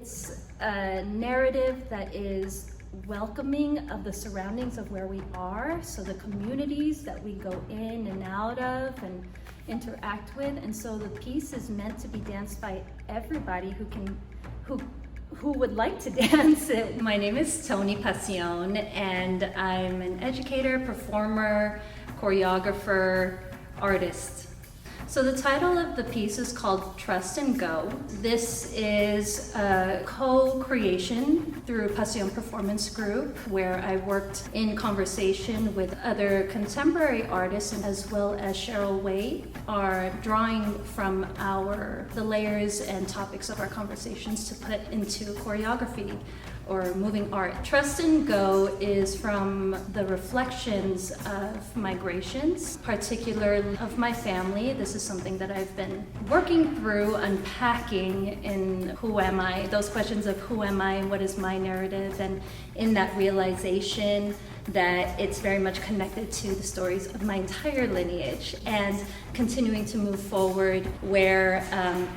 It's a narrative that is welcoming of the surroundings of where we are, so the communities that we go in and out of and interact with. And so the piece is meant to be danced by everybody who would like to dance it. My name is Tony Pasion, and I'm an educator, performer, choreographer, artist. So the title of the piece is called Trust and Go. This is a co-creation through Pasion Performance Group, where I worked in conversation with other contemporary artists, as well as Cheryl Wade, are drawing from the layers and topics of our conversations to put into choreography or moving art. Trust and Go is from the reflections of migrations, particularly of my family. This is something that I've been working through, unpacking in who am I, those questions of who am I and what is my narrative, and in that realization that it's very much connected to the stories of my entire lineage, and continuing to move forward where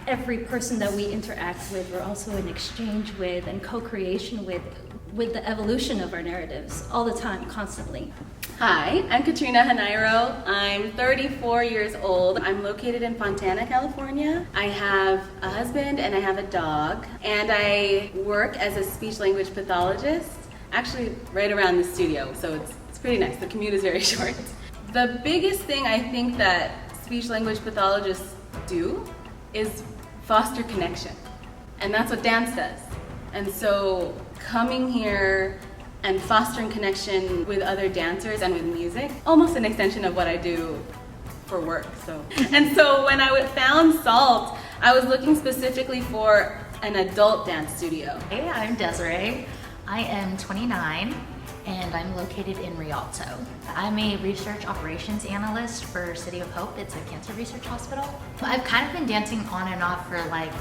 every person that we interact with, we're also in exchange with and co-creation with the evolution of our narratives all the time, constantly. Hi, I'm Katrina Hanairo. I'm 34 years old. I'm located in Fontana, California. I have a husband and I have a dog, and I work as a speech-language pathologist, actually right around the studio, so it's pretty nice. The commute is very short. The biggest thing I think that speech-language pathologists do is foster connection, and that's what dance does. And so coming here and fostering connection with other dancers and with music, almost an extension of what I do for work. So when I found SALT, I was looking specifically for an adult dance studio. Hey, I'm Desiree. I am 29 and I'm located in Rialto. I'm a research operations analyst for City of Hope. It's a cancer research hospital. I've kind of been dancing on and off for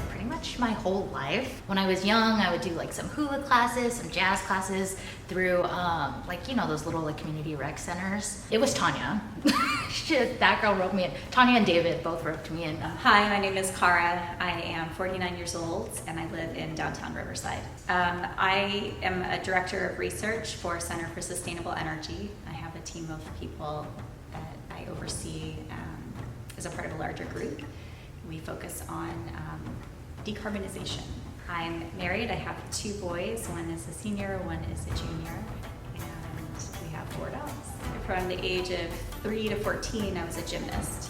pretty much my whole life. When I was young, I would do some hula classes, some jazz classes through those little community rec centers. It was Tanya. Shit, that girl roped me in. Tanya and David both roped me in. Hi, my name is Cara. I am 49 years old and I live in downtown Riverside. I am a director of research for Center for Sustainable Energy. I have a team of people that I oversee as a part of a larger group. We focus on decarbonization. I'm married. I have 2 boys. One is a senior, one is a junior, and we have 4 dogs. From the age of 3 to 14, I was a gymnast.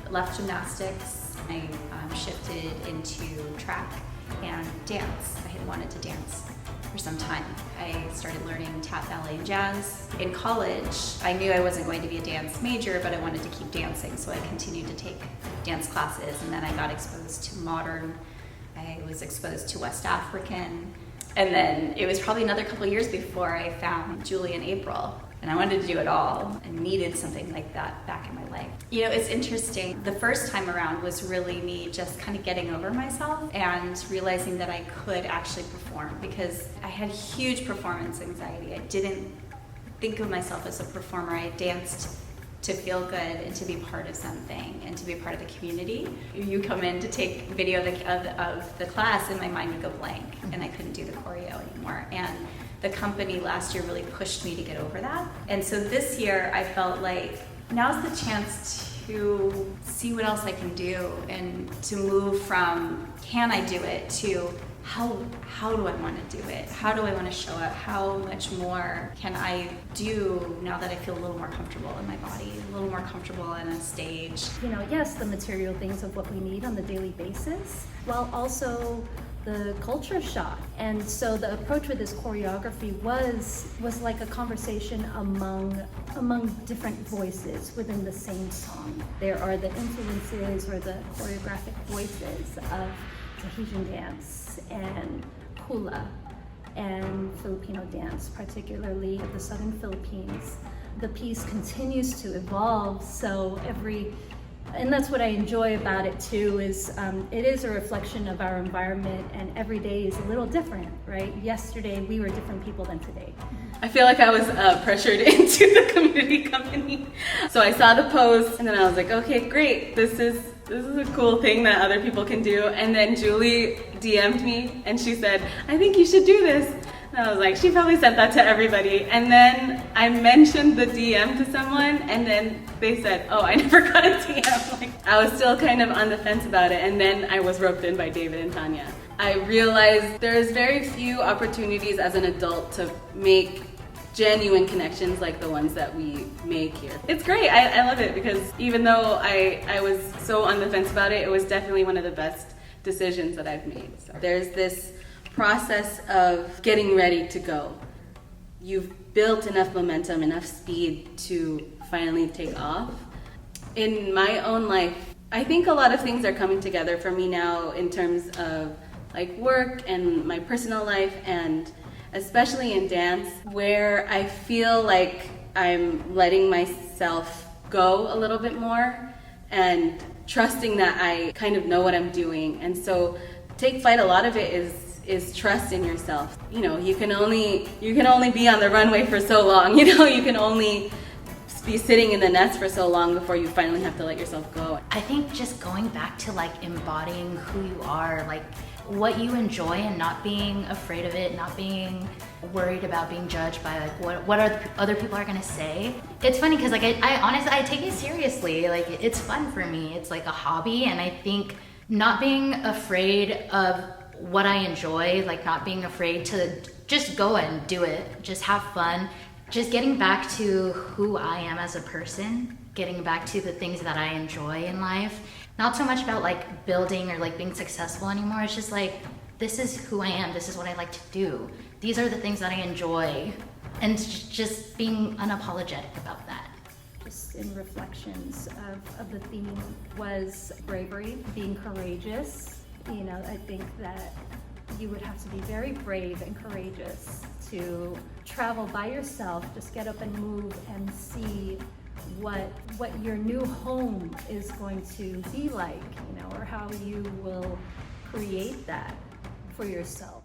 Left gymnastics. I shifted into track and dance. I had wanted to dance for some time. I started learning tap, ballet, and jazz. In college, I knew I wasn't going to be a dance major, but I wanted to keep dancing, so I continued to take dance classes, and then I got exposed to modern. I was exposed to West African, and then it was probably another couple of years before I found Julie and April, and I wanted to do it all and needed something like that back in my life. You know, it's interesting. The first time around was really me just kind of getting over myself and realizing that I could actually perform, because I had huge performance anxiety. I didn't think of myself as a performer. I danced to feel good and to be part of something and to be part of the community. You come in to take video of the class and my mind would go blank and I couldn't do the choreo anymore. And the company last year really pushed me to get over that. And so this year I felt like now's the chance to see what else I can do and to move from can I do it to how do I want to do it? How do I want to show up? How much more can I do now that I feel a little more comfortable in my body, a little more comfortable on a stage? Yes, the material things of what we need on the daily basis, while also the culture shock. And so the approach with this choreography was like a conversation among different voices within the same song. There are the influences or the choreographic voices of Tahitian dance and hula and Filipino dance, particularly of the southern Philippines. The piece continues to evolve, so and that's what I enjoy about it too, is it is a reflection of our environment, and every day is a little different, right? Yesterday we were different people than today. I feel like I was pressured into the community company. So I saw the post and then I was like, okay, great, this is this is a cool thing that other people can do. And then Julie DM'd me and she said, I think you should do this. And I was like, she probably sent that to everybody. And then I mentioned the DM to someone and then they said, oh, I never got a DM. Like, I was still kind of on the fence about it. And then I was roped in by David and Tanya. I realized there's very few opportunities as an adult to make genuine connections like the ones that we make here. It's great, I love it, because even though I was so on the fence about it, it was definitely one of the best decisions that I've made. So there's this process of getting ready to go. You've built enough momentum, enough speed to finally take off. In my own life, I think a lot of things are coming together for me now in terms of like work and my personal life, and especially in dance, where I feel like I'm letting myself go a little bit more and trusting that I kind of know what I'm doing. And so Take Flight, a lot of it is trust in yourself. You know, you can only be on the runway for so long. You know, you can only be sitting in the nest for so long before you finally have to let yourself go. I think just going back to like embodying who you are, like what you enjoy, and not being afraid of it, not being worried about being judged by like what other people are gonna say. It's funny because like I honestly, I take it seriously. Like it's fun for me. It's like a hobby, and I think not being afraid of what I enjoy, like not being afraid to just go and do it, just have fun, just getting back to who I am as a person, getting back to the things that I enjoy in life. Not so much about like building or like being successful anymore. It's just like, this is who I am. This is what I like to do. These are the things that I enjoy. And just being unapologetic about that. Just in reflections of the theme was bravery, being courageous. You know, I think that you would have to be very brave and courageous to travel by yourself, just get up and move and see what your new home is going to be like, you know, or how you will create that for yourself.